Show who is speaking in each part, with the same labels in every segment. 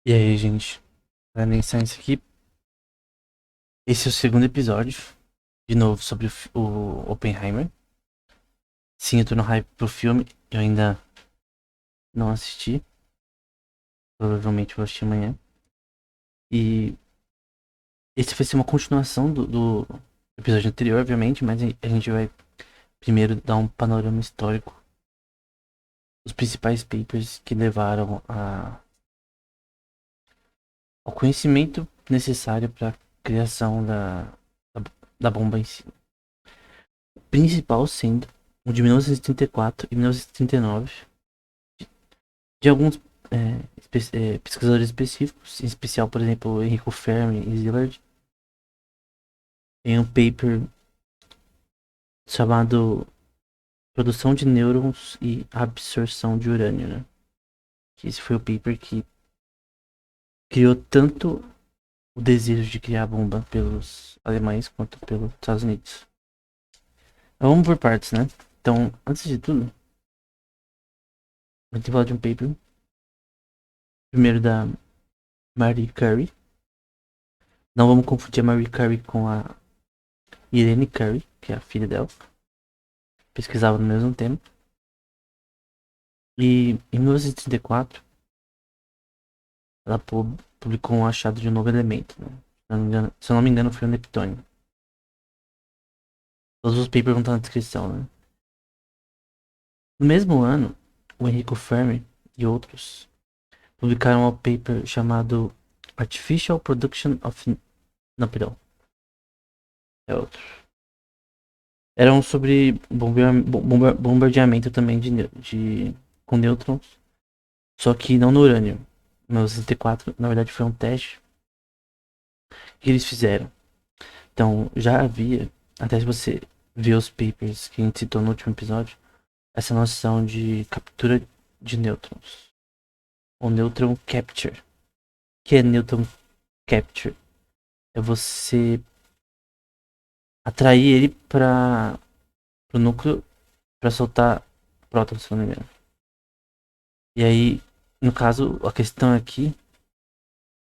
Speaker 1: E aí, gente, pra iniciar isso aqui, esse é o segundo episódio, de novo, sobre o Oppenheimer. Sim, eu tô no hype pro filme, eu ainda não assisti, provavelmente vou assistir amanhã. E esse vai ser uma continuação do episódio anterior, obviamente, mas a gente vai primeiro dar um panorama histórico dos principais papers que levaram ao conhecimento necessário para a criação da, da bomba em si. O principal sendo o de 1934 e 1939, de alguns pesquisadores específicos, em especial, por exemplo, Enrico Fermi e Szilard, em um paper chamado Produção de Nêutrons e Absorção de Urânio, né? Que esse foi o paper que criou tanto o desejo de criar a bomba pelos alemães quanto pelos Estados Unidos. Então, vamos por partes, né? Então, antes de tudo, a gente vai falar de um paper, primeiro da Marie Curie. Não vamos confundir a Marie Curie com a Irene Curie, que é a filha dela. Pesquisava no mesmo tempo. E em 1934, ela publicou um achado de um novo elemento. Né? Se eu não me engano, foi o Neptônio. Todos os papers vão estar na descrição. Né? No mesmo ano, o Enrico Fermi e outros publicaram um paper chamado Artificial Production of... Não, perdão. É outro. Eram sobre bombardeamento também com nêutrons. Só que não no urânio. No 64, na verdade, foi um teste que eles fizeram. Então, já havia, até se você ver os papers que a gente citou no último episódio, essa noção de captura de nêutrons, ou neutron capture. O que é neutron capture? É você atrair ele para o núcleo para soltar prótons, se não me engano. E aí, no caso, a questão aqui,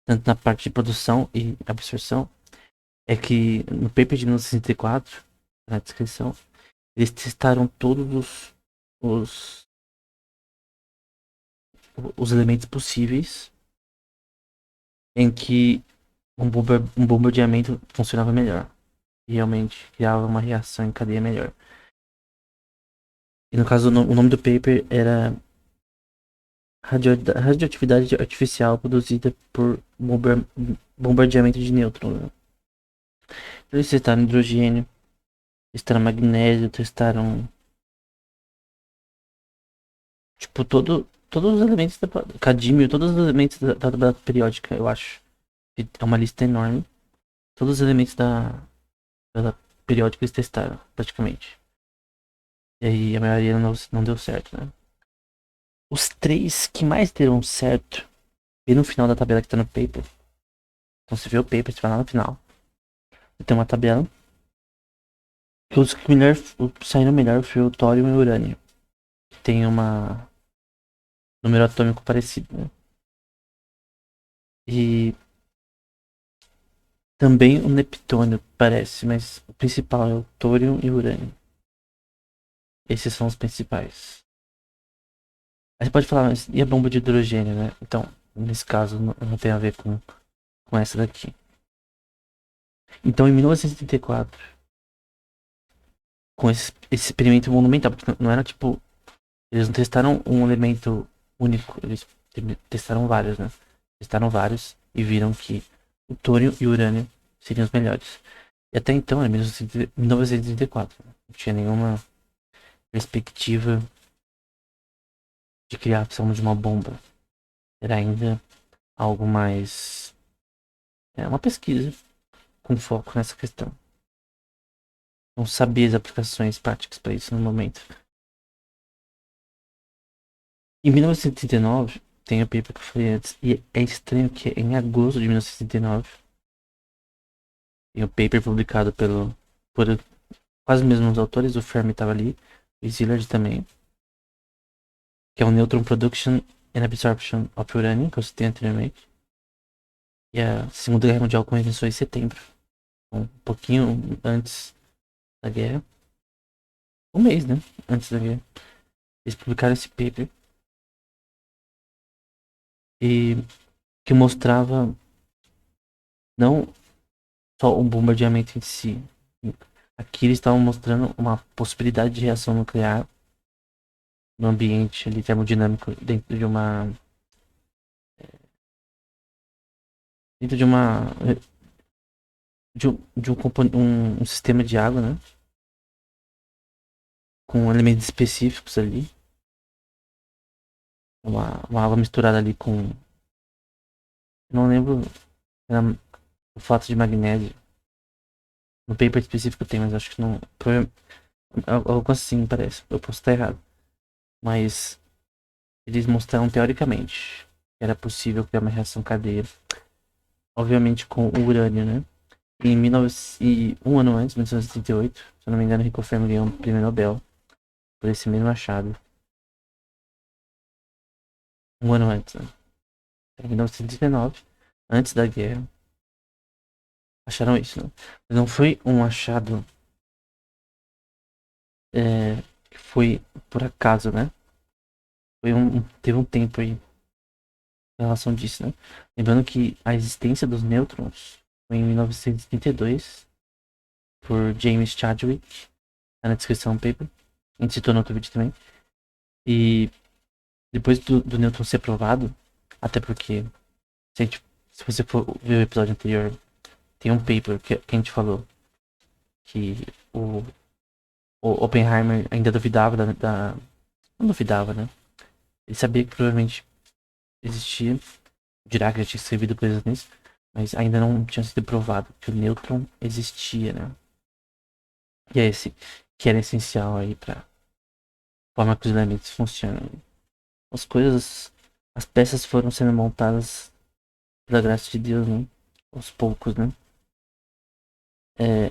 Speaker 1: tanto na parte de produção e absorção, é que no paper de 1964, na descrição, eles testaram todos os, os elementos possíveis em que um bombardeamento funcionava melhor. E realmente criava uma reação em cadeia melhor. E no caso, o nome do paper era Radioatividade Artificial Produzida por Bombardeamento de Nêutrons. Né? Eles testaram hidrogênio, testaram magnésio, testaram tipo todos os elementos da cadímio, todos os elementos da tabela periódica, eu acho. É uma lista enorme. Todos os elementos da periódica eles testaram, praticamente. E aí a maioria não deu certo, né? Os três que mais deram certo, e no final da tabela que tá no paper. Então você vê o paper, você vai lá no final. Tem uma tabela. Que os que melhor, saíram melhor foi o tório e o urânio. Que tem uma número atômico parecido, né? E também o Neptônio parece, mas o principal é o tório e o urânio. Esses são os principais. Aí você pode falar, mas e a bomba de hidrogênio, né? Então, nesse caso, não tem a ver com essa daqui. Então, em 1974, com esse experimento monumental, porque não era tipo. Eles não testaram um elemento único, eles testaram vários, né? Testaram vários e viram que o tôrio e o urânio seriam os melhores. E até então, em 1934, não tinha nenhuma perspectiva de criar a opção de uma bomba. Era ainda algo mais. É uma pesquisa com foco nessa questão. Não sabia as aplicações práticas para isso no momento. Em 1939, tem o paper que eu falei antes, e é estranho que em agosto de 1939, tem o paper publicado por quase os mesmos autores, o Fermi estava ali, o Szilard também, que é o Neutron Production and Absorption of Uranium, que eu citei anteriormente. E a Segunda Guerra Mundial começou em setembro. Então, um pouquinho antes da guerra. Um mês, né? Antes da guerra. Eles publicaram esse paper. E que mostrava não só o bombardeamento em si. Aqui eles estavam mostrando uma possibilidade de reação nuclear no ambiente ali, termodinâmico dentro de uma. Dentro de uma. Um sistema de água, né? Com elementos específicos ali. Uma água misturada ali com. Não lembro. Era o fato de magnésio. No paper específico tem, mas acho que não. Algo assim parece. Eu posso estar errado. Mas eles mostraram teoricamente que era possível criar uma reação cadeia. Obviamente com o urânio, né? E um ano antes, 1938, se eu não me engano, Rico Fermi ganhou o prêmio Nobel por esse mesmo achado. Um ano antes, né? Em 1939, antes da guerra, acharam isso, né? Mas não foi um achado que foi por acaso, né? Teve um tempo aí em relação disso, né? Lembrando que a existência dos nêutrons foi em 1932 por James Chadwick, tá na descrição do paper. A gente citou no outro vídeo também. E depois do nêutron ser provado, até porque se você for ver o episódio anterior, tem um paper que a gente falou que o, o Oppenheimer ainda duvidava não duvidava, né? Ele sabia que provavelmente existia, o Dirac já tinha escrevido coisas nisso, mas ainda não tinha sido provado que o nêutron existia, né? E é esse que era essencial aí pra forma que os elementos funcionam. As coisas, as peças foram sendo montadas pela graça de Deus, né? Aos poucos, né?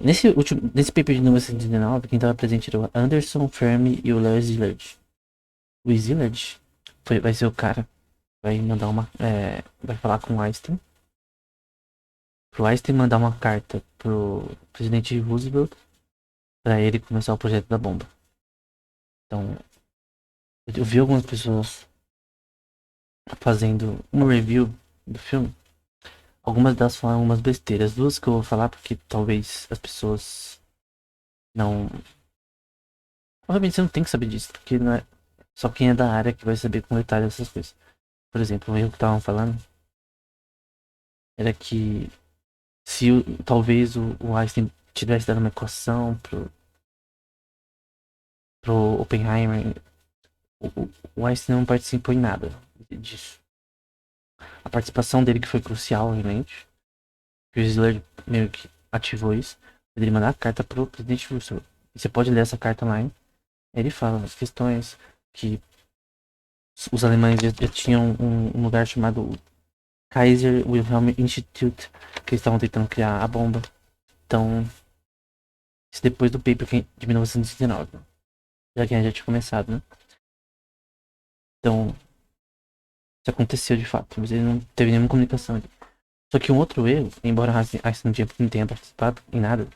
Speaker 1: Nesse paper de 1939, quem estava presente era o Anderson, Fermi e o Leo Szilard. O Szilard vai ser o cara que vai mandar vai falar com o Einstein. Pro Einstein mandar uma carta pro presidente Roosevelt para ele começar o projeto da bomba. Então, eu vi algumas pessoas fazendo uma review do filme. Algumas delas falaram umas besteiras. Duas que eu vou falar porque talvez as pessoas não. Obviamente você não tem que saber disso, porque não é só quem é da área que vai saber com detalhe essas coisas. Por exemplo, o erro que estavam falando era que se talvez o Einstein tivesse dado uma equação pro Oppenheimer, o Einstein não participou em nada disso. A participação dele que foi crucial, obviamente, que o Szilard meio que ativou isso, ele mandar a carta pro presidente Roosevelt. E você pode ler essa carta lá, hein? Ele fala as questões que os alemães já tinham um lugar chamado Kaiser Wilhelm Institute, que eles estavam tentando criar a bomba. Então, isso depois do paper de 1919, já que já tinha começado, né? Então, isso aconteceu de fato, mas ele não teve nenhuma comunicação ali. Só que um outro erro, embora Einstein não tenha participado em nada,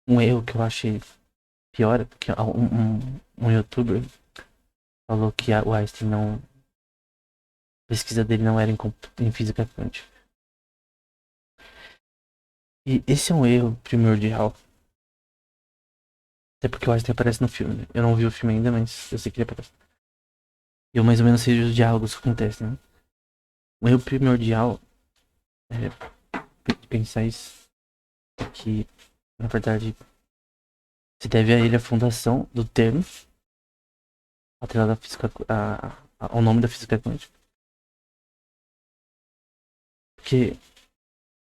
Speaker 1: um erro que eu achei pior, é que um youtuber falou que o Einstein não. A pesquisa dele não era em física quântica. E esse é um erro primordial. Até porque o Einstein aparece no filme, né? Eu não vi o filme ainda, mas eu sei que ele aparece. E eu mais ou menos sei os diálogos que acontecem, né? Um erro primordial é pensar isso é que, na verdade, se deve a ele a fundação do termo atrelado à física, ao nome da física quântica. Porque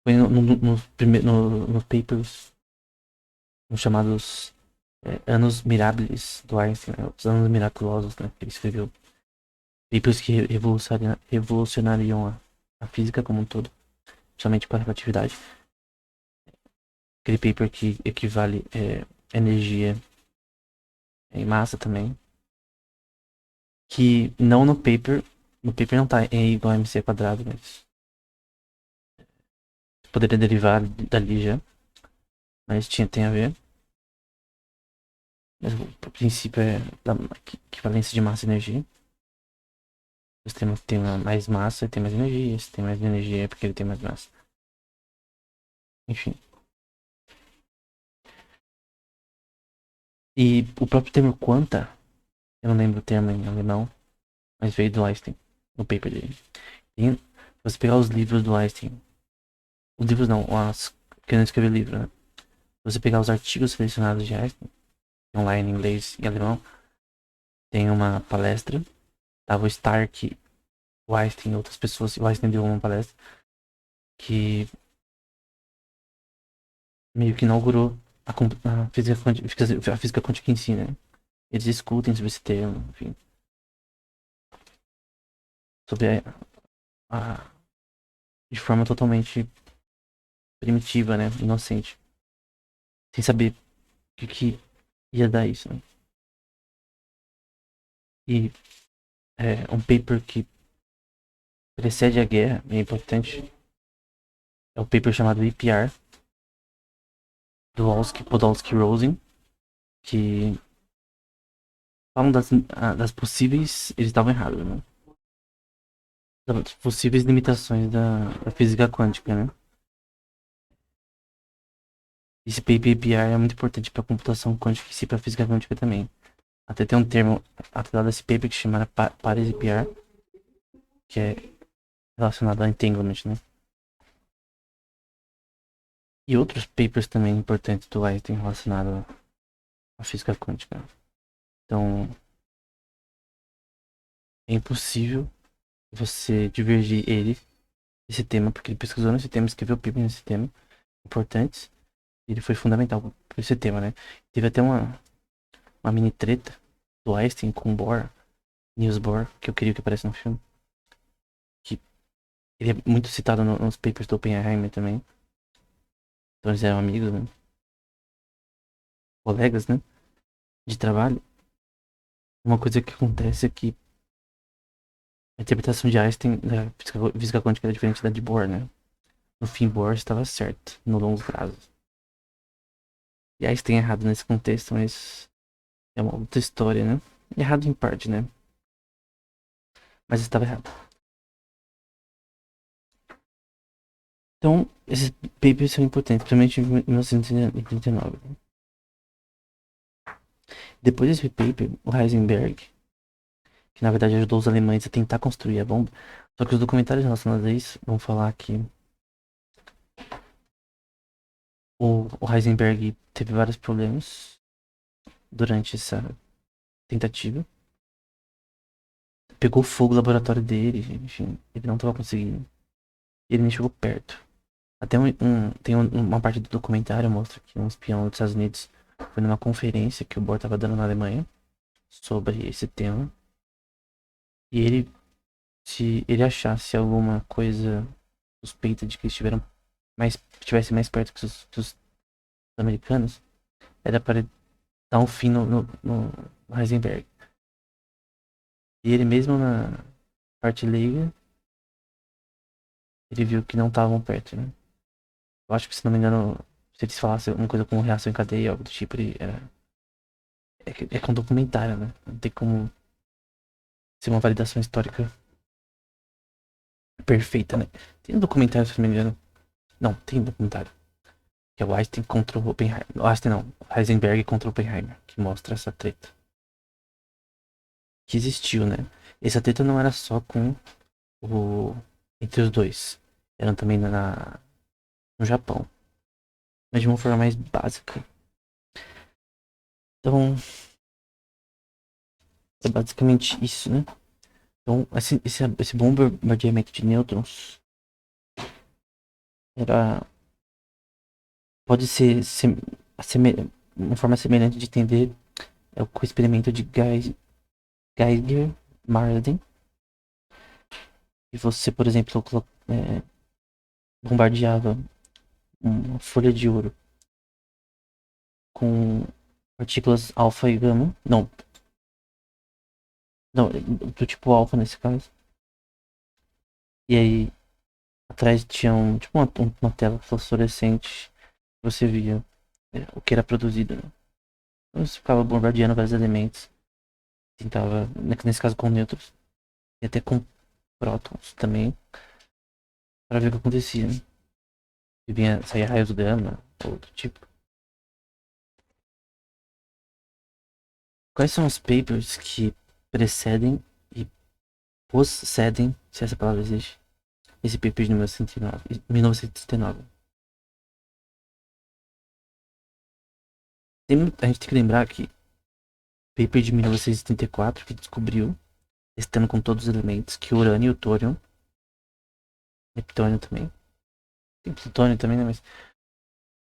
Speaker 1: foi nos papers, nos chamados anos mirabilis do Einstein, né? Os anos miraculosos, né? Que ele escreveu. Papers que revolucionariam a física como um todo, principalmente com a relatividade. Aquele paper que equivale energia em massa também. Que não no paper. No paper não tá E igual a mc quadrado, mas poderia derivar dali já, mas tem a ver. Mas o princípio é da equivalência de massa e energia. O sistema que tem mais massa tem mais energia, se tem mais energia é porque ele tem mais massa. Enfim. E o próprio termo quanta, eu não lembro o termo em alemão, mas veio do Einstein, no paper dele. E se você pegar os livros do Einstein, os livros não, que eu não escrevi livro, né? Se você pegar os artigos selecionados de Einstein, online em inglês e alemão, tem uma palestra, tava o Stark, o Einstein e outras pessoas, o Einstein deu uma palestra que meio que inaugurou a física quântica em si, né? Eles discutem sobre esse termo, enfim, sobre de forma totalmente primitiva, né? Inocente, sem saber o que ia dar isso, né? E é um paper que precede a guerra, é importante, é o paper chamado EPR, do Podolsky-Rosen, que falam das possíveis. Eles estavam errados, né? Das possíveis limitações da física quântica, né? Esse PPPR é muito importante para a computação quântica e para a física quântica também. Até tem um termo atrelado a esse paper que se chama Pares EPR, que é relacionado a entanglement, né? E outros papers também importantes do Einstein relacionados à física quântica. Então, é impossível você divergir ele desse tema, porque ele pesquisou nesse tema, escreveu paper nesse tema, importantes. Ele foi fundamental para esse tema, né? Teve até uma mini treta do Einstein com o Bohr, Niels Bohr, que eu queria que aparecesse no filme. Que ele é muito citado nos papers do Oppenheimer também. Então eles eram amigos, né? Colegas, né? De trabalho. Uma coisa que acontece é que a interpretação de Einstein da física quântica era diferente da de Bohr, né? No fim, Bohr estava certo, no longo prazo. E Einstein é errado nesse contexto, mas é uma outra história, né? Errado em parte, né? Mas estava errado. Então, esses papers são importantes, principalmente em 1989. Depois desse paper, o Heisenberg, que na verdade ajudou os alemães a tentar construir a bomba, só que os documentários relacionados a isso vão falar que o Heisenberg teve vários problemas durante essa tentativa. Pegou fogo o laboratório dele, enfim, ele não estava conseguindo. Ele nem chegou perto. Até uma parte do documentário mostra que um espião dos Estados Unidos foi numa conferência que o Bohr estava dando na Alemanha sobre esse tema. E ele, se ele achasse alguma coisa suspeita de que estivesse mais perto que os americanos, era para dar um fim no Heisenberg. E ele mesmo na parte leiga, ele viu que não estavam perto, né? Eu acho que, se não me engano, se eles falassem alguma coisa como reação em cadeia, algo do tipo, ele era... É com documentário, né? Não tem como ser uma validação histórica perfeita, né? Tem um documentário, se não me engano. Não, tem um documentário. Que é o Einstein contra o Oppenheimer. O Einstein não, Heisenberg contra o Oppenheimer. Que mostra essa treta. Que existiu, né? Essa treta não era só com o... entre os dois. Eram também no Japão. Mas de uma forma mais básica. Então, é basicamente isso, né? Então, esse bombardeamento de nêutrons era... Pode ser uma forma semelhante de entender é o experimento de Geiger-Marden. E você, por exemplo, bombardeava uma folha de ouro com partículas alfa e gama. Não, não, do tipo alfa nesse caso. E aí Atrás tinha tipo uma tela fluorescente. Você via o que era produzido, né? Então, você ficava bombardeando vários elementos. Tentava, nesse caso com nêutrons. E até com prótons também. Para ver o que acontecia, né? Se vinha, saía raios gama, ou outro tipo. Quais são os papers que precedem e precedem, se essa palavra existe, esse paper de 1939? A gente tem que lembrar que o paper de 1934 que descobriu, testando com todos os elementos, que o urânio e o tório, plutônio também, tem plutônio também, né? Mas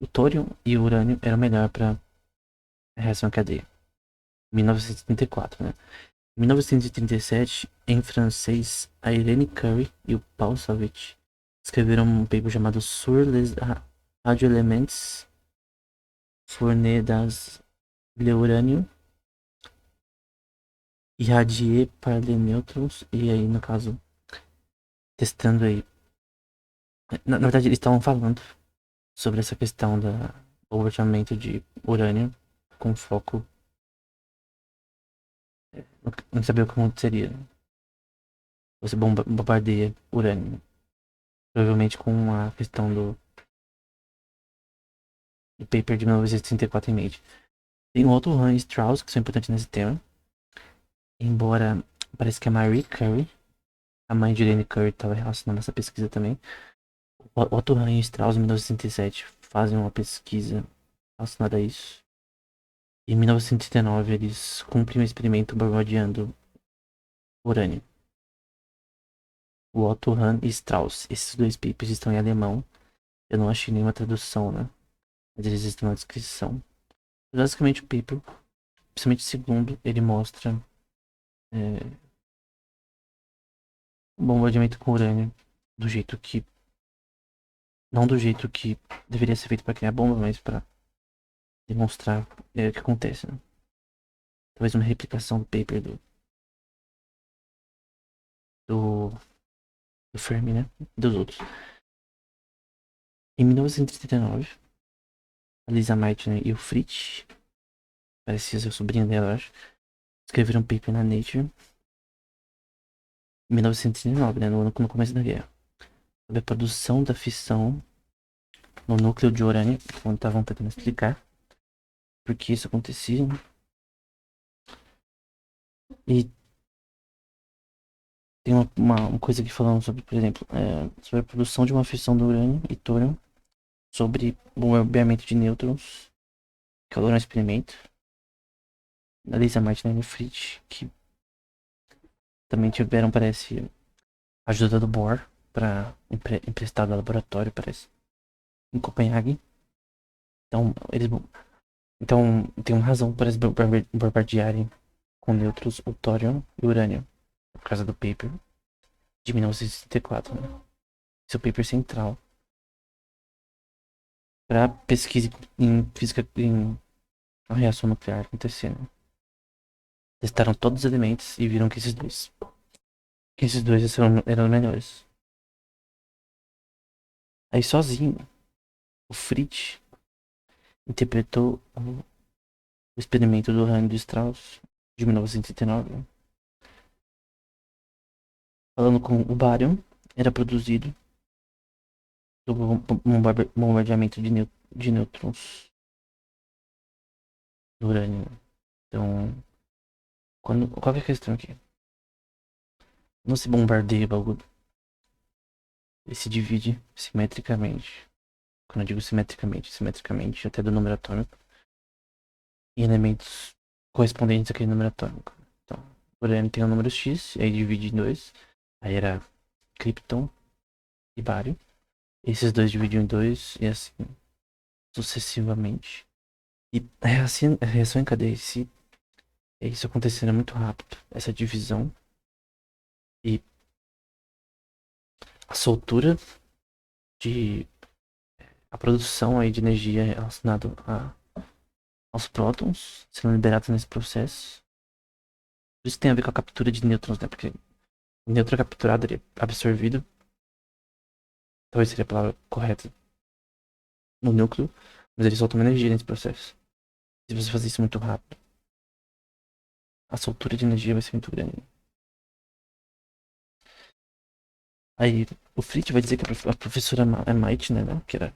Speaker 1: o tório e o urânio eram melhor para reação em cadeia. 1934, né? Em 1937, em francês, a Irene Curie e o Paul Savage escreveram um paper chamado Sur les radioelements fournis dans l'urânio irradié par les neutrons. E aí, no caso, testando aí. Na verdade, eles estavam falando sobre essa questão do bombardeamento de urânio com foco em saber o que aconteceria. Você bombardeia urânio. Provavelmente com a questão do paper de 1934 em mente. Tem um outro Hans Strauss que são importantes nesse tema. Embora parece que a Marie Curie, a mãe de Irene Curie, estava relacionada a essa pesquisa também. O Otto Hahn e Strauss, em 1967, fazem uma pesquisa relacionada a isso. Em 1939, eles cumprem um experimento bombardeando urânio. O Otto Hahn e Strauss. Esses dois papers estão em alemão. Eu não achei nenhuma tradução, né? Mas eles estão na descrição. Basicamente, o paper, principalmente o segundo, ele mostra o bombardeamento com urânio do jeito que. Não do jeito que deveria ser feito para criar bomba, mas para demonstrar o que acontece, né? Talvez uma replicação do paper do, do Fermi, né? Dos outros. Em 1939, a Lisa Meitner e o Fritz, parecia ser o sobrinho dela, eu acho, escreveram um paper na Nature em 1939, né? No começo da guerra. Sobre a produção da fissão no núcleo de urânio, quando estavam tentando explicar por que isso acontecia, né? E tem uma coisa aqui falando sobre, por exemplo, sobre a produção de uma fissão do urânio e tório, sobre o bombardeamento de nêutrons, que é um experimento da Lisa Martin e Fritz, que também tiveram, parece, ajuda do Bohr para emprestado ao laboratório, parece, em Copenhague. Então tem uma razão para eles bombardearem com nêutrons o tório e o urânio, por causa do paper de 1964, né? Esse é o paper central para pesquisa em física em uma reação nuclear acontecendo. Testaram todos os elementos e viram que esses dois eram melhores. Aí sozinho, o Fritz interpretou o experimento do Randy de Strauss de 1939. Falando com o bário, era produzido do bombardeamento de nêutrons do urânio. Então, qual que é a questão aqui? Não se bombardeia o bagulho. Ele se divide simetricamente. Quando eu digo simetricamente até do número atômico, em elementos correspondentes àquele número atômico. Então, o urânio tem o número X, aí divide em dois. Aí era Krypton e bário. Esses dois dividiam em dois e assim sucessivamente. E a reação em cadeia em si, isso acontecendo muito rápido. Essa divisão e a soltura de a produção aí de energia relacionada aos prótons sendo liberados nesse processo. Isso tem a ver com a captura de nêutrons, né? Porque o nêutron capturado, ele é absorvido talvez seria a palavra correta, no núcleo, mas ele solta uma energia nesse processo. Se você fazer isso muito rápido, a soltura de energia vai ser muito grande. Aí o Fritz vai dizer que a professora Might, né, que era a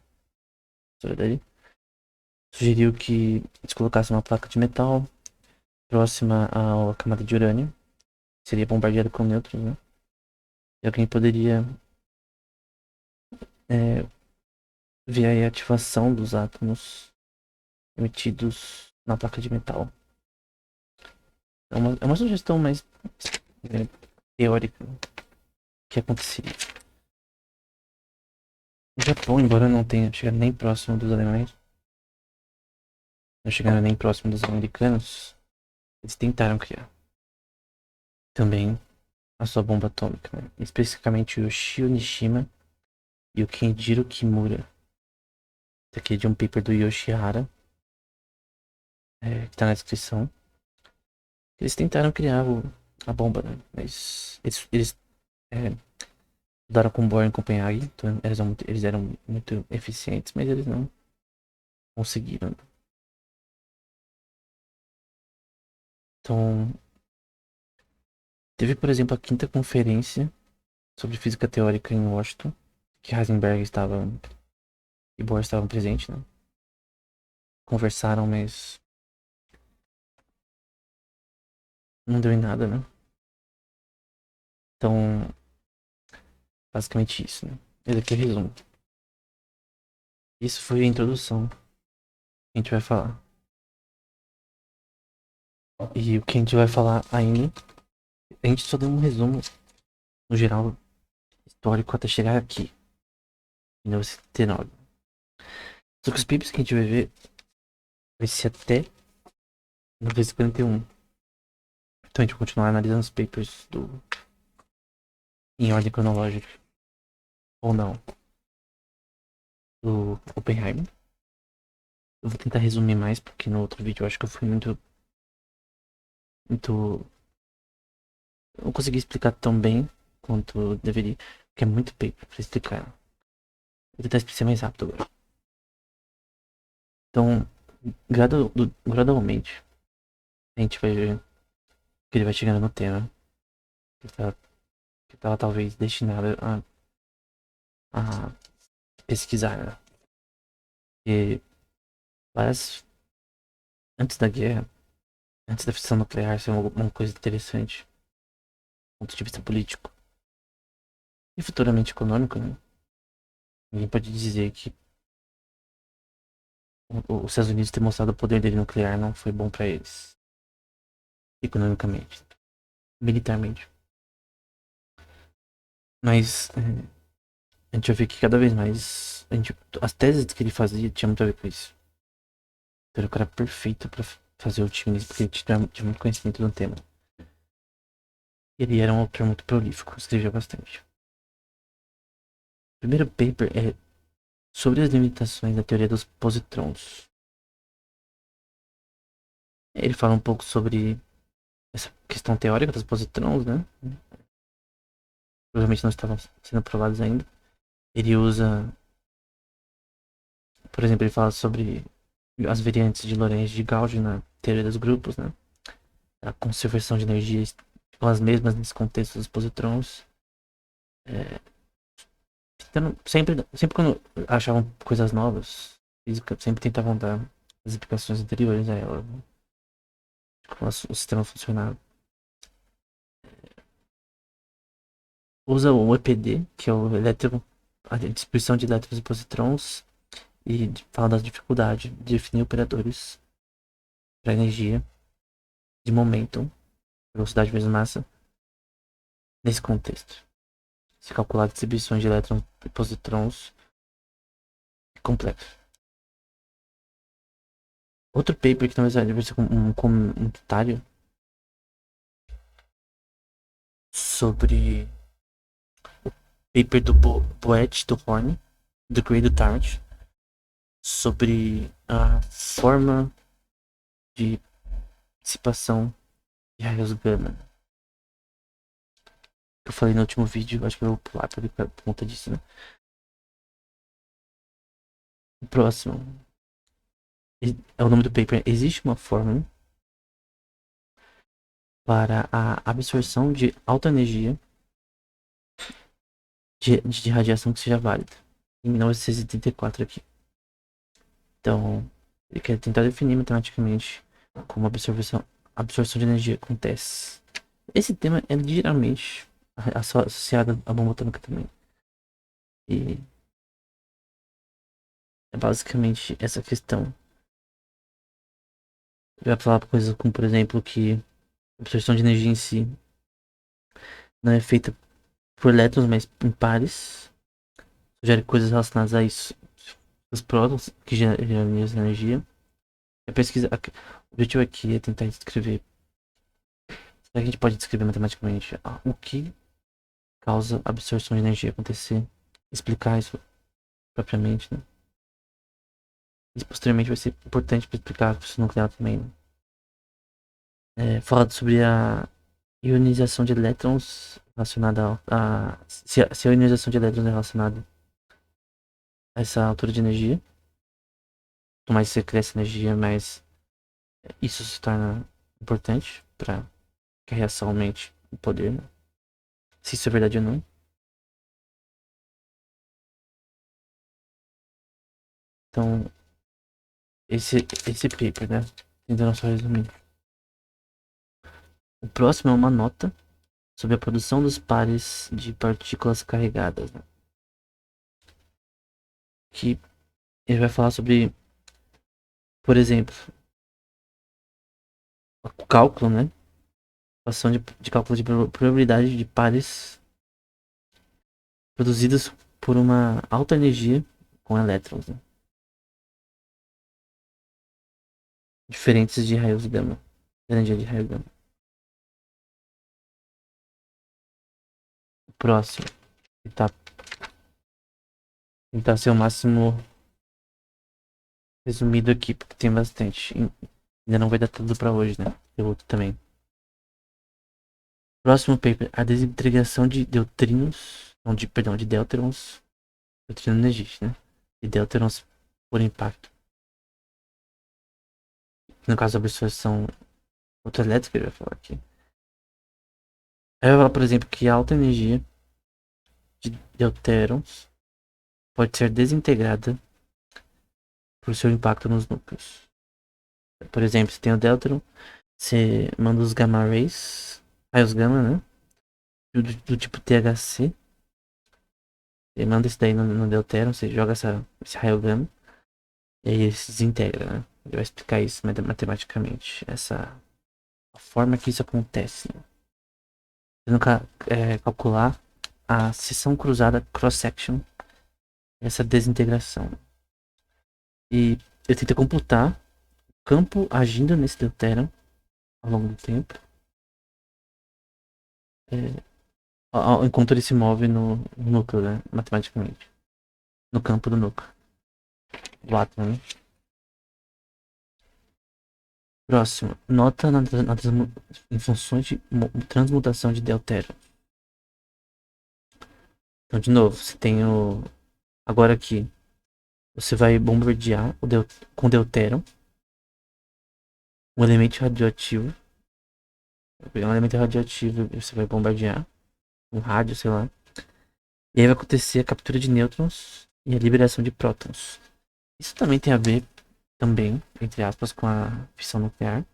Speaker 1: professora dele, sugeriu que se colocasse uma placa de metal próxima à camada de urânio, seria bombardeada com nêutrons, né? E alguém poderia é, ver aí a ativação dos átomos emitidos na placa de metal. É uma sugestão mais teórica que aconteceria. O Japão, embora não tenha chegado nem próximo dos alemães, não chegaram nem próximo dos americanos, eles tentaram criar também a sua bomba atômica, né? Especificamente o Yoshio Nishima e o Kenjiro Kimura. Isso aqui é de um paper do Yoshihara, que tá na descrição. Eles tentaram criar a bomba, né? Mas eles estudaram com Bohr em Copenhague, então eles eram muito eficientes, mas eles não conseguiram. Então, teve, por exemplo, a quinta conferência sobre física teórica em Washington, que Heisenberg e Bohr estavam presentes, né? Conversaram, mas não deu em nada, né? Então, basicamente isso, né? Esse aqui é o resumo. Isso foi a introdução que a gente vai falar. E o que a gente vai falar ainda, a gente só deu um resumo, no geral, histórico até chegar aqui, em 1979. Só que os papers que a gente vai ver vai ser até 1951. Então a gente vai continuar analisando os papers em ordem cronológica, ou não, do Oppenheimer. Eu vou tentar resumir mais, porque no outro vídeo eu acho que eu fui muito... Eu não consegui explicar tão bem quanto deveria, porque é muito paper pra explicar. Vou tentar explicar mais rápido agora. Então, gradualmente, a gente vai ver que ele vai chegando no tema que tava talvez destinado a pesquisar, né? E várias... Antes da guerra, antes da fissão nuclear ser uma coisa interessante, do ponto de vista político e futuramente econômico, né? Ninguém pode dizer que os Estados Unidos ter mostrado o poder dele nuclear não foi bom pra eles, economicamente, militarmente. Mas a gente vai ver que cada vez mais as teses que ele fazia tinha muito a ver com isso. Então, ele era o cara perfeito pra fazer o time, porque ele tinha muito conhecimento do tema. Ele era um autor muito prolífico, escrevia bastante. O primeiro paper é sobre as limitações da teoria dos positrons. Ele fala um pouco sobre essa questão teórica dos positrons, né? Provavelmente não estavam sendo provados ainda. Ele usa, por exemplo, ele fala sobre as variantes de Lorentz de Gauss na teoria dos grupos, né? A conservação de energia ficam as mesmas nesse contexto dos positrons. É, então, sempre quando achavam coisas novas, física sempre tentavam dar as explicações anteriores a ela, né? Como o sistema funcionava. Usa o EPD, que é a distribuição de elétrons e positrons, e fala da dificuldade de definir operadores para energia de momento, velocidade vezes massa, nesse contexto. Se calcular distribuições de elétrons e positrons é complexo. Outro paper que talvez deve ser um comentário sobre o paper do Boet, do Horn, do Gray, do Tarrant, sobre a forma de dissipação de raios gama. Eu falei no último vídeo, acho que eu vou pular por conta disso, né? O próximo é o nome do paper. Existe uma fórmula para a absorção de alta energia de radiação que seja válida. Em 1984 aqui. Então, ele quer tentar definir matematicamente como a absorção de energia acontece. Esse tema é geralmente associado à bomba atômica também. E é basicamente essa questão. Ele vai falar coisas como, por exemplo, que a absorção de energia em si não é feita por elétrons, mas em pares. Sugere coisas relacionadas a isso. Os prótons que geram essa energia. A pesquisa, o objetivo aqui é tentar descrever. Será que a gente pode descrever matematicamente o que causa a absorção de energia acontecer? Explicar isso propriamente, né? Isso posteriormente vai ser importante para explicar a fissão nuclear também, né? Fala sobre a ionização de elétrons relacionada se a ionização de elétrons é relacionada a essa altura de energia. Quanto mais você cresce a energia, mais isso se torna importante para que a reação aumente o poder, né? Se isso é verdade ou não. Então, esse paper, né? Tentando só resumir. O próximo é uma nota sobre a produção dos pares de partículas carregadas, né? Que ele vai falar sobre, por exemplo, o cálculo, né? Equação de cálculo de probabilidade de pares produzidos por uma alta energia com elétrons, né? Diferentes de raios gama. Energia de raio gama. O próximo. Tentar ser o máximo resumido aqui, porque tem bastante. Ainda não vai dar tudo pra hoje, né? Tem outro também. Próximo paper. A desintegração de deuterinos. Não, perdão, de deuterons. Deuterino não existe, né? De deuterons por impacto. No caso da absorção fotoelétrica, ele vai falar aqui. Aí vai falar, por exemplo, que a alta energia de deuterons pode ser desintegrada por seu impacto nos núcleos. Por exemplo, se tem o deuteron, você manda os gamma rays, raios gama, né? Do tipo THC. Você manda isso daí no deuteron, você joga esse raio gama e aí ele se desintegra, né? Ele vai explicar isso matematicamente. A forma que isso acontece, né? Tendo calcular a seção cruzada cross-section, essa desintegração. E eu tento computar o campo agindo nesse deutéron ao longo do tempo. Enquanto ele se move no núcleo, né? Matematicamente. No campo do núcleo. Do átomo, né? Próximo. Nota em funções de transmutação de deutério. Então, de novo, você tem o... Agora aqui, você vai bombardear com deutério um elemento radioativo. Vai pegar um elemento radioativo e você vai bombardear. Um rádio, sei lá. E aí vai acontecer a captura de nêutrons e a liberação de prótons. Isso também tem a ver, também, entre aspas, com a fissão nuclear.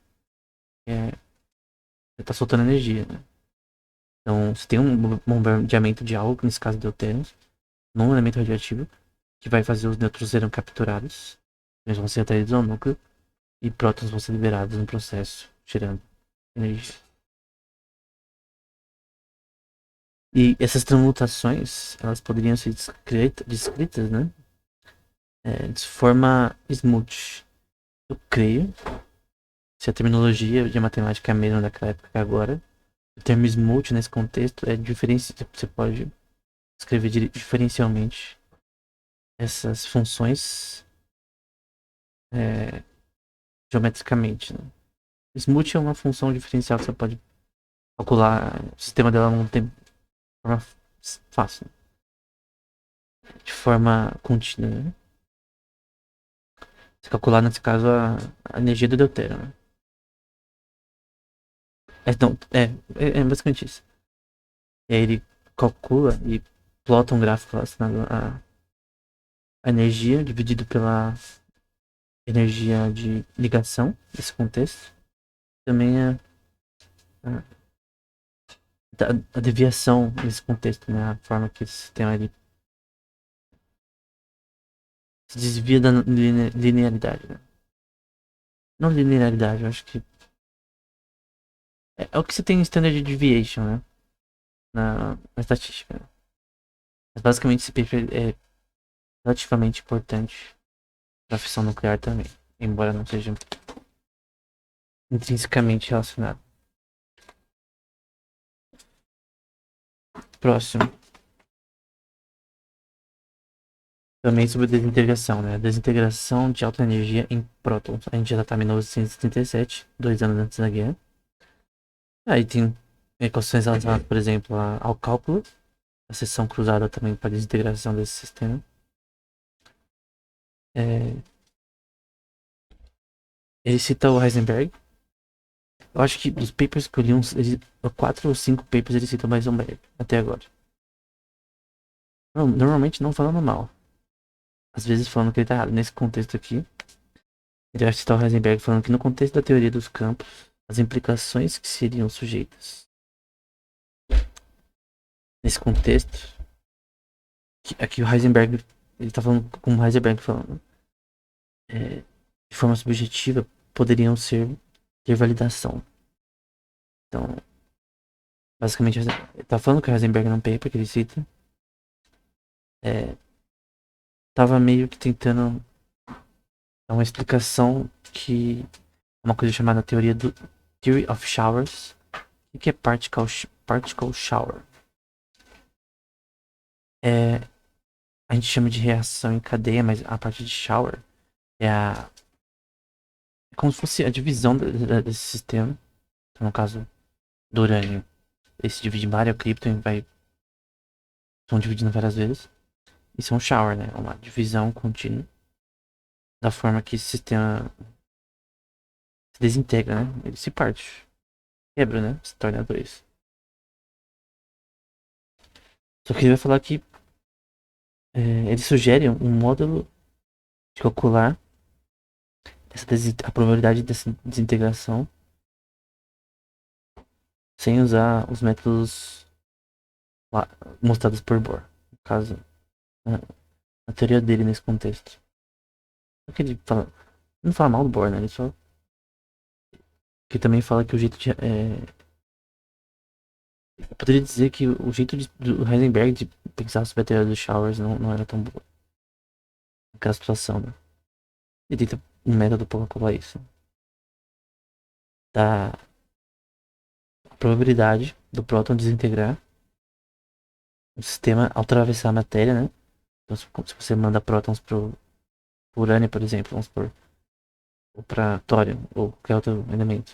Speaker 1: Você tá soltando energia, né? Então, você tem um bombardeamento de algo, nesse caso deutérios, num elemento radioativo, que vai fazer os nêutrons serem capturados. Eles vão ser atraídos ao núcleo e prótons vão ser liberados no processo, gerando energia. E essas transmutações, elas poderiam ser descritas, né? De forma smooth. Eu creio, se a terminologia de matemática é a mesma daquela época que agora, o termo smooth nesse contexto é diferente. Você pode escrever diferencialmente essas funções geometricamente, né? Smooth é uma função diferencial que você pode calcular o sistema dela num tempo de forma fácil, de forma contínua, né? Você calcular, nesse caso, a energia do deutério, né? Então, é basicamente isso. E aí ele calcula e plota um gráfico relacionado a energia dividido pela energia de ligação desse contexto. Também a, a deviação nesse contexto, né? A forma que esse sistema ele se desvia da linearidade, né? Não linearidade, eu acho que é o que você tem em standard deviation, né? Na estatística, né? Mas basicamente esse paper é relativamente importante para a fissão nuclear também, embora não seja intrinsecamente relacionado. Próximo. Também sobre desintegração, né? Desintegração de alta energia em prótons. A gente já tá em 1937, 2 anos antes da guerra. Aí tem equações relacionadas, por exemplo, ao cálculo, a seção cruzada também para desintegração desse sistema. É, ele cita o Heisenberg. Eu acho que dos papers que eu li, uns 4 ou 5 papers ele cita o Heisenberg, até agora. Normalmente não falando mal. Às vezes falando que ele tá errado. Nesse contexto aqui, ele vai citar o Heisenberg falando que no contexto da teoria dos campos, as implicações que seriam sujeitas nesse contexto, aqui o Heisenberg, ele tá falando como o Heisenberg falando, de forma subjetiva, poderiam ter validação. Então, basicamente, ele tá falando que o Heisenberg num paper que ele cita, tava meio que tentando dar uma explicação que é uma coisa chamada teoria do Theory of Showers. O que é particle shower? A gente chama de reação em cadeia, mas a parte de shower é como se fosse a divisão desse sistema. Então, no caso do urânio, ele se divide em bário, cripton e estão dividindo várias vezes. Isso é um shower, né? Uma divisão contínua da forma que esse sistema se desintegra, né? Ele se parte, quebra, né? Se torna dois. Só que ele vai falar que ele sugere um módulo de calcular a probabilidade dessa desintegração sem usar os métodos mostrados por Bohr. No caso, a teoria dele nesse contexto. Só que ele fala, não fala mal do Bohr, né? Ele só que também fala que o jeito de eu poderia dizer que o jeito do Heisenberg de pensar sobre a teoria dos showers não era tão boa naquela situação, né? Ele tenta um método para calcular isso. Da probabilidade do próton desintegrar o sistema ao atravessar a matéria, né? Então, se você manda prótons pro urânio, por exemplo, vamos supor, ou para tório, ou qualquer outro elemento,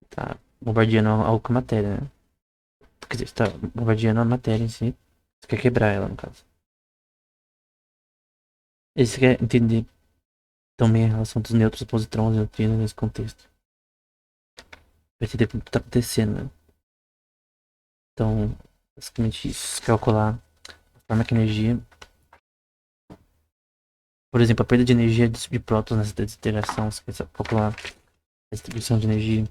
Speaker 1: tá bombardeando algo com a matéria, né? Quer dizer, você tá bombardeando a matéria em si, você quer quebrar ela, no caso. E você quer entender também a relação dos nêutrons, positrons e neutrinos nesse contexto. Vai entender o que tá acontecendo, né? Então, basicamente isso, calcular a forma que a energia. Por exemplo, a perda de energia de prótons nessa desintegração, você quer calcular a distribuição de energia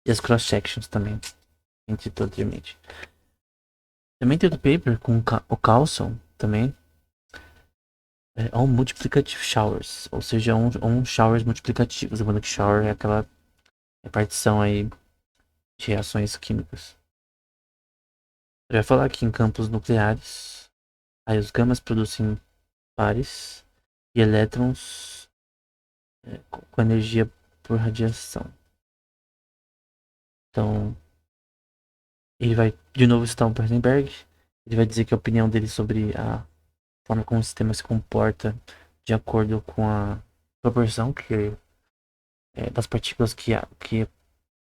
Speaker 1: e as cross-sections também, entre anteriormente. Também tem outro paper com o Carlson também, on multiplicative showers, ou seja, on showers multiplicativos. Lembrando que shower é aquela repartição aí de reações químicas. Eu ia falar que em campos nucleares, aí os gamas produzem pares e elétrons com energia por radiação. Então, ele vai de novo citar o Heisenberg. Ele vai dizer que a opinião dele sobre a forma como o sistema se comporta de acordo com a proporção das partículas que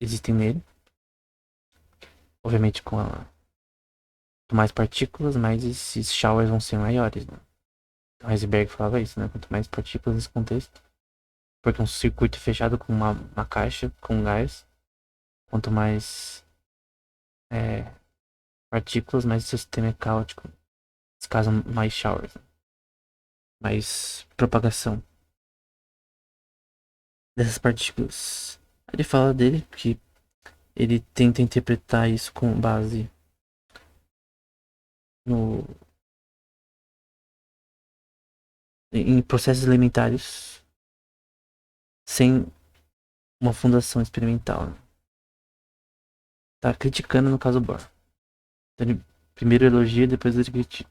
Speaker 1: existem nele. Obviamente, com mais partículas, mais esses showers vão ser maiores, né? Heisenberg falava isso, né? Quanto mais partículas nesse contexto, porque um circuito fechado com uma caixa com gás, quanto mais é, partículas, mais o sistema é caótico. Nesse caso, mais showers, né? Mais propagação dessas partículas. Ele fala dele que ele tenta interpretar isso com base no, em processos elementares sem uma fundação experimental, né? Tá criticando no caso Bohr. Então ele primeiro elogia, depois ele critica.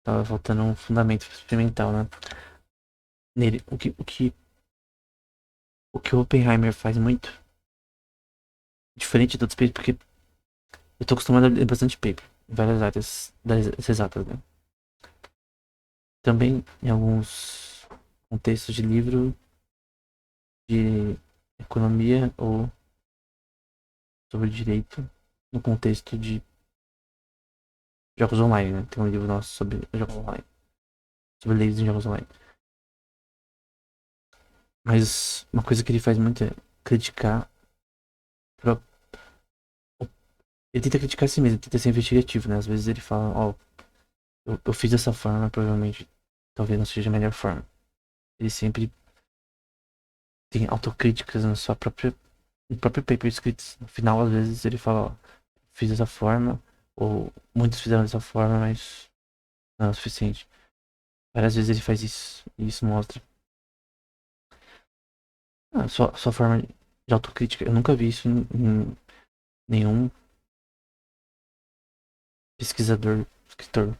Speaker 1: Tava faltando um fundamento experimental, né? Nele. O que o Oppenheimer faz muito, diferente de outros papers, porque eu tô acostumado a ler bastante paper, em várias áreas das exatas, né? Também em alguns contextos de livro de economia ou sobre direito, no contexto de jogos online, né? Tem um livro nosso sobre jogos online, sobre leis em jogos online. Mas uma coisa que ele faz muito é criticar. Ele tenta criticar a si mesmo, tenta ser investigativo, né? Às vezes ele fala, ó, eu fiz dessa forma, provavelmente talvez não seja a melhor forma. Ele sempre tem autocríticas na sua própria, no próprio paper escrito. No final, às vezes ele fala, ó, fiz dessa forma, ou muitos fizeram dessa forma, mas não é o suficiente. Várias vezes ele faz isso, e isso mostra sua forma de autocrítica. Eu nunca vi isso em nenhum pesquisador, escritor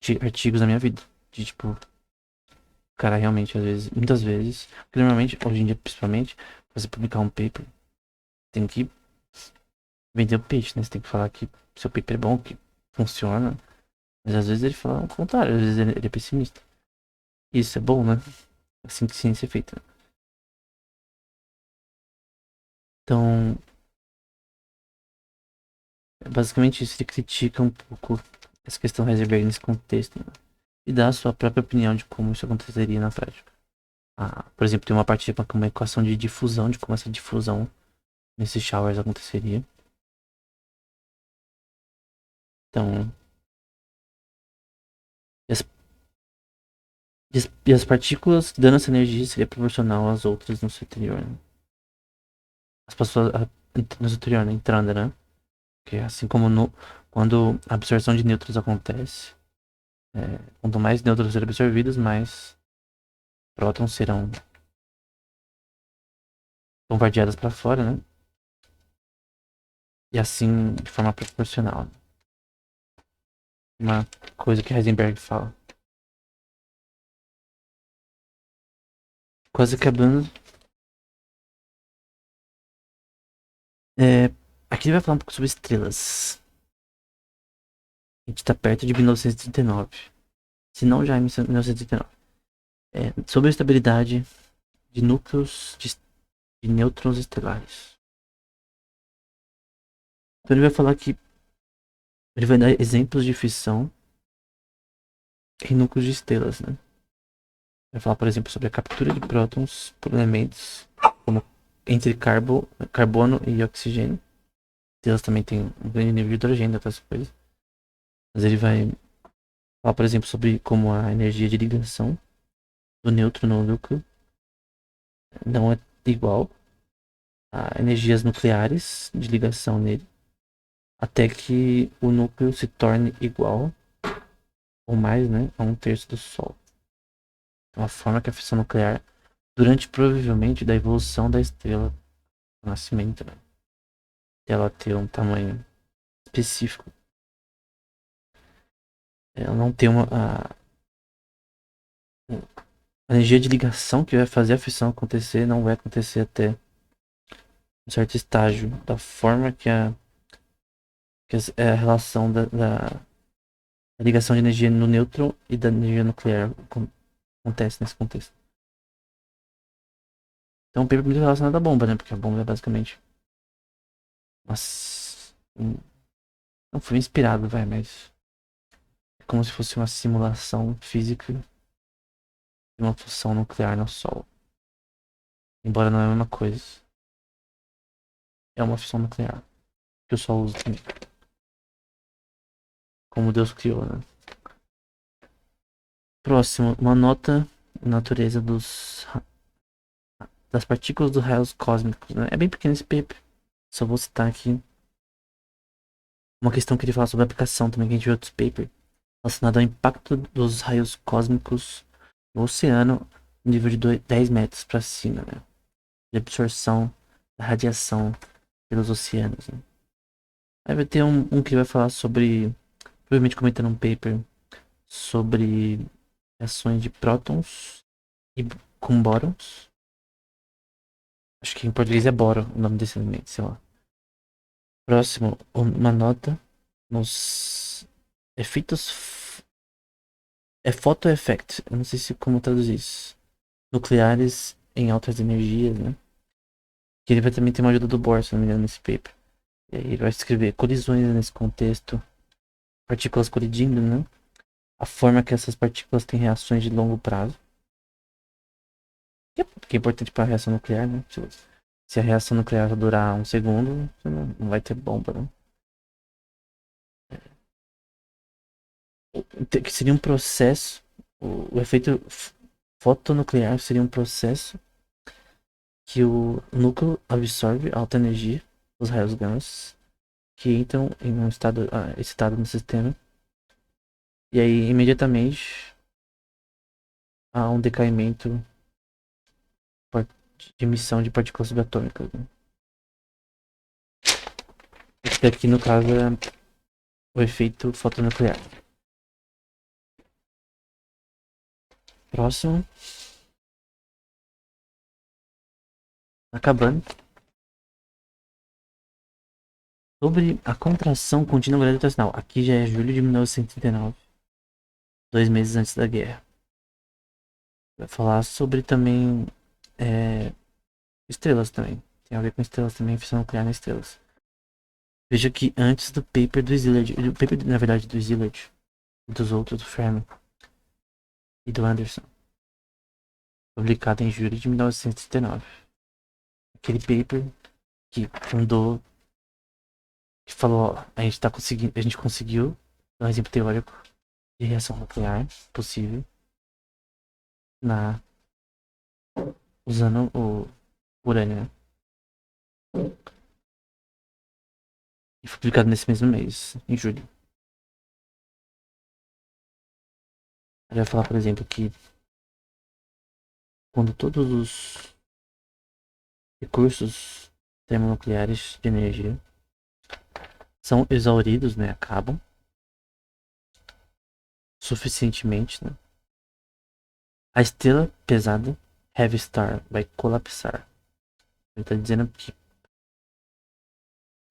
Speaker 1: de artigos na minha vida. De tipo, cara, realmente, às vezes, muitas vezes, porque normalmente, hoje em dia, principalmente, pra você publicar um paper, tem que vender o peixe, né? Você tem que falar que seu paper é bom, que funciona. Mas às vezes ele fala o contrário, às vezes ele é pessimista. Isso é bom, né? Assim que ciência é feita. Então, é basicamente isso. Ele critica um pouco essa questão Heisenberg nesse contexto, né? E dá a sua própria opinião de como isso aconteceria na prática. Por exemplo, tem uma parte com uma equação de difusão, de como essa difusão nesses showers aconteceria. Então, e as, e as partículas dando essa energia seria proporcional às outras no seu interior, né? As pessoas no seu interior, né? Entrando, né? Que é assim como quando a absorção de nêutrons acontece, quanto mais nêutrons serem absorvidos, mais prótons serão bombardeados para fora, né? E assim de forma proporcional. Uma coisa que Heisenberg fala. Quase acabando. É, aqui ele vai falar um pouco sobre estrelas. A gente tá perto de 1939. Se não já em 1939. Sobre a estabilidade de núcleos de nêutrons estelares. Então ele vai falar que ele vai dar exemplos de fissão em núcleos de estrelas, né? Vai falar, por exemplo, sobre a captura de prótons por elementos como entre carbono e oxigênio. Estrelas também têm um grande nível de hidrogênio e outras coisas. Mas ele vai falar, por exemplo, sobre como a energia de ligação do nêutron no núcleo não é igual a energias nucleares de ligação nele, até que o núcleo se torne igual ou mais, né, a um terço do Sol. Então, a forma que a fissão nuclear, durante provavelmente da evolução da estrela, do nascimento, né, ela ter um tamanho específico, ela não tem a energia de ligação que vai fazer a fissão acontecer, não vai acontecer até um certo estágio da forma que a relação da ligação de energia no nêutron e da energia nuclear acontece nesse contexto. Então, um paper muito relacionado à bomba, né? Porque a bomba é basicamente. Nossa. Não foi inspirado, vai, mas. como se fosse uma simulação física de uma fusão nuclear no Sol. Embora não é a mesma coisa. É uma fusão nuclear. Que o Sol usa também. Como Deus criou, né? Próximo, uma nota da natureza das partículas dos raios cósmicos, né? É bem pequeno esse paper. Só vou citar aqui uma questão que ele fala sobre a aplicação também, que a gente viu outros papers, relacionado ao impacto dos raios cósmicos no oceano, no nível de 10 metros para cima, né? De absorção da radiação pelos oceanos, né? Aí vai ter um que vai falar sobre, provavelmente comentando um paper sobre reações de prótons e com bórons. Acho que em português é boro o nome desse elemento, sei lá. Próximo, uma nota nos efeitos. É photo effect. Eu não sei se como traduzir isso. Nucleares em altas energias, né? Que ele vai também ter uma ajuda do Bohr, se não me engano, nesse paper. E aí ele vai escrever colisões nesse contexto, partículas colidindo, né? A forma que essas partículas têm reações de longo prazo. Que é importante para a reação nuclear, né? Se a reação nuclear durar um segundo, você não vai ter bomba, né? Que seria um processo. O efeito fotonuclear seria um processo que o núcleo absorve alta energia, os raios gama, que entram em um estado excitado no sistema. E aí, imediatamente, há um decaimento de emissão de partículas subatômicas, né? Esse aqui, no caso, é o efeito fotonuclear. Próximo. Acabando. Sobre a contração contínua gravitacional. Aqui já é julho de 1939. 2 meses antes da guerra. Vai falar sobre também estrelas também. Tem a ver com estrelas também, fissão nuclear nas estrelas. Veja que antes do paper do Szilard, o paper na verdade do Szilard, e dos outros, do Fermi e do Anderson, publicado em julho de 1939. Aquele paper que fundou, que falou, ó, a gente tá conseguindo, a gente conseguiu um exemplo teórico de reação nuclear possível na usando o urânio, né? E foi publicado nesse mesmo mês, em julho. Ele vai falar, por exemplo, que quando todos os recursos termonucleares de energia são exauridos, né, acabam suficientemente, né, a estrela pesada, Heavy Star, vai colapsar. Ele está dizendo que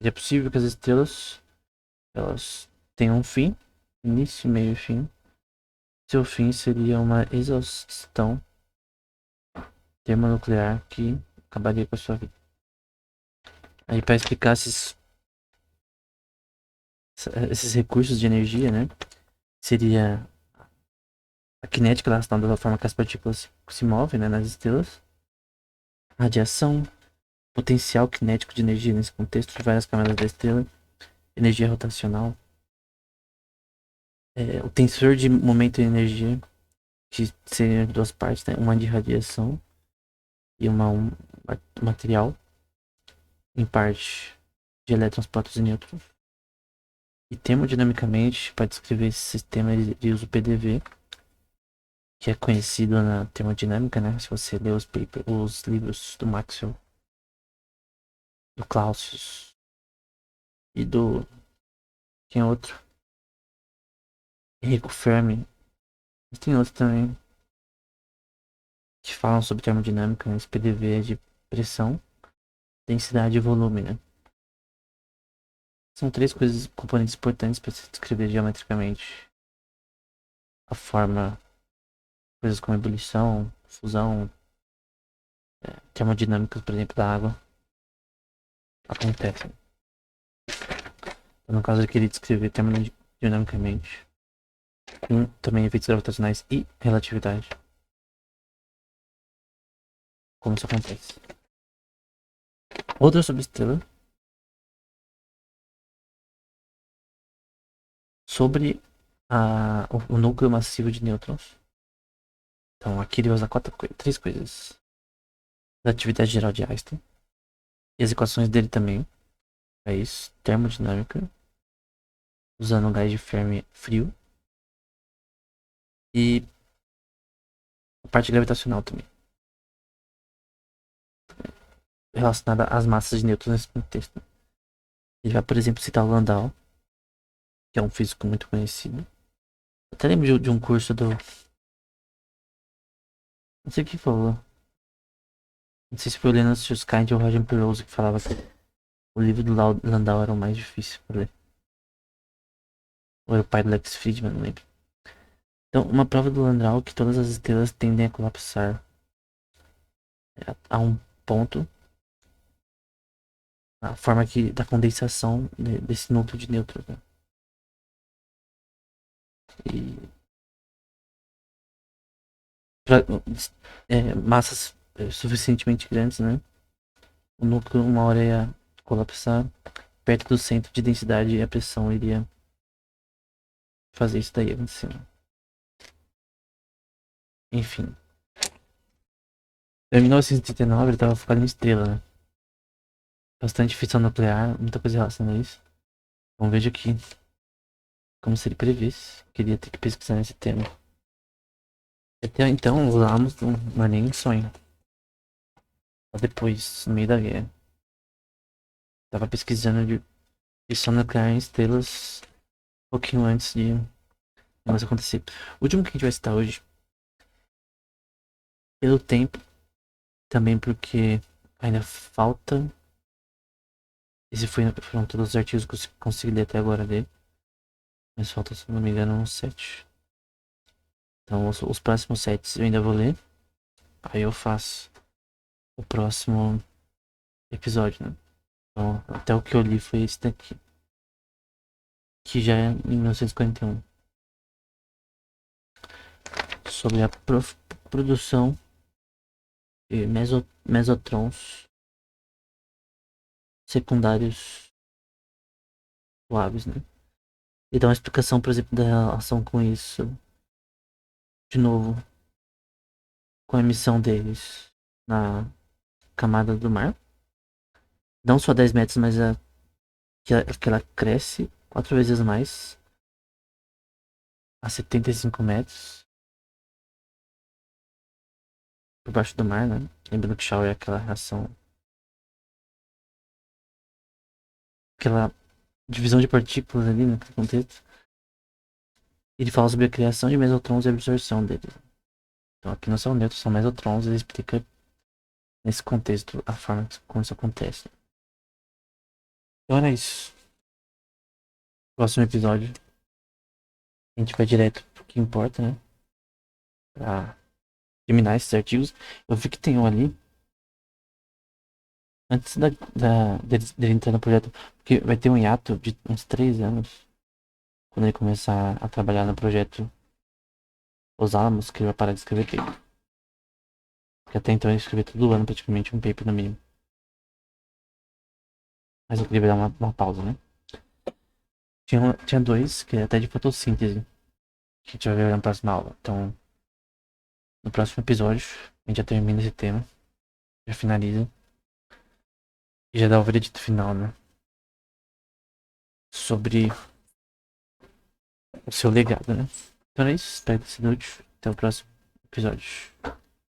Speaker 1: é possível que as estrelas elas tenham um fim, início, meio e fim. Seu fim seria uma exaustão termonuclear que acabaria com a sua vida. Aí para explicar esses recursos de energia, né, seria a cinética relacionada da forma que as partículas se movem, né, nas estrelas, radiação, potencial cinético de energia nesse contexto de várias camadas da estrela, energia rotacional, o tensor de momento e energia, que seriam duas partes, né, uma de radiação e um material, em parte de elétrons, prótons e nêutrons. E termodinamicamente, para descrever esse sistema, ele usa o PDV, que é conhecido na termodinâmica, né? Se você ler os livros do Maxwell, do Clausius e do... Quem é outro? Enrico Fermi. Mas tem outros também que falam sobre termodinâmica, né? Esse PDV é de pressão, densidade e volume, né? São três coisas, componentes importantes para se descrever geometricamente a forma, coisas como ebulição, fusão, termodinâmicas, por exemplo, da água, acontecem. Então, no caso, eu queria descrever termodinamicamente com também efeitos gravitacionais e relatividade. Como isso acontece. Outra subestrela sobre o núcleo massivo de nêutrons. Então aqui ele vai usar três coisas. Da atividade geral de Einstein. E as equações dele também. É isso. Termodinâmica. Usando um gás de Fermi frio. E a parte gravitacional também. Relacionada às massas de nêutrons nesse contexto. Ele vai, por exemplo, citar o Landau, que é um físico muito conhecido. Eu até lembro de um curso do. Não sei o que falou. Não sei se foi o Leonard Susskind ou o Roger Penrose que falava que o livro do Landau era o mais difícil para ler. Ou era o pai do Lex Friedman, não lembro. Então, uma prova do Landau é que todas as estrelas tendem a colapsar a um ponto, a forma que da condensação desse núcleo de nêutrons, né? E pra, massas suficientemente grandes, né? O núcleo uma hora ia colapsar perto do centro de densidade e a pressão iria fazer isso daí acontecer. Enfim. Em 1939 ele estava focado em estrela, né? Bastante fissão nuclear, muita coisa relacionada a isso. Então veja aqui como se ele previsse. Queria ter que pesquisar nesse tema. Até então, os Alamos não é nem sonho. Só depois, no meio da guerra. Tava pesquisando de fissão nuclear em estrelas um pouquinho antes de mais acontecer. O último que a gente vai citar hoje, pelo tempo, também porque ainda falta. Esse foram todos os artigos que eu consegui ler até agora dele. Mas falta, se não me engano, uns 7. Então os próximos 7 eu ainda vou ler. Aí eu faço o próximo episódio, né? Então, até o que eu li foi esse daqui. Que já é em 1941. Sobre a produção de mesotrons secundários suaves, né? E dá uma explicação, por exemplo, da relação com isso. De novo, com a emissão deles na camada do mar. Não só 10 metros, mas que ela cresce 4 vezes mais a 75 metros por baixo do mar, né? Lembrando que Shaw é aquela reação, aquela divisão de partículas ali naquele contexto. Ele fala sobre a criação de mesotrons e a absorção deles. Então aqui não são nêutrons, são mesotrons. Ele explica nesse contexto a forma como isso acontece. Então era isso. Próximo episódio a gente vai direto pro que importa, né? Pra terminar esses artigos. Eu vi que tem um ali antes dele entrar no projeto, porque vai ter um hiato de uns 3 anos quando ele começar a trabalhar no projeto Os Alamos, que ele vai parar de escrever paper. Porque até então ele escrevia todo ano praticamente um paper no mínimo. Mas eu queria dar uma pausa, né? Tinha dois, que é até de fotossíntese, que a gente vai ver na próxima aula. Então, no próximo episódio, a gente já termina esse tema, já finaliza e já dá o veredito final, né? Sobre o seu legado, né? Então é isso, espero que tenha sido útil. Até o próximo episódio.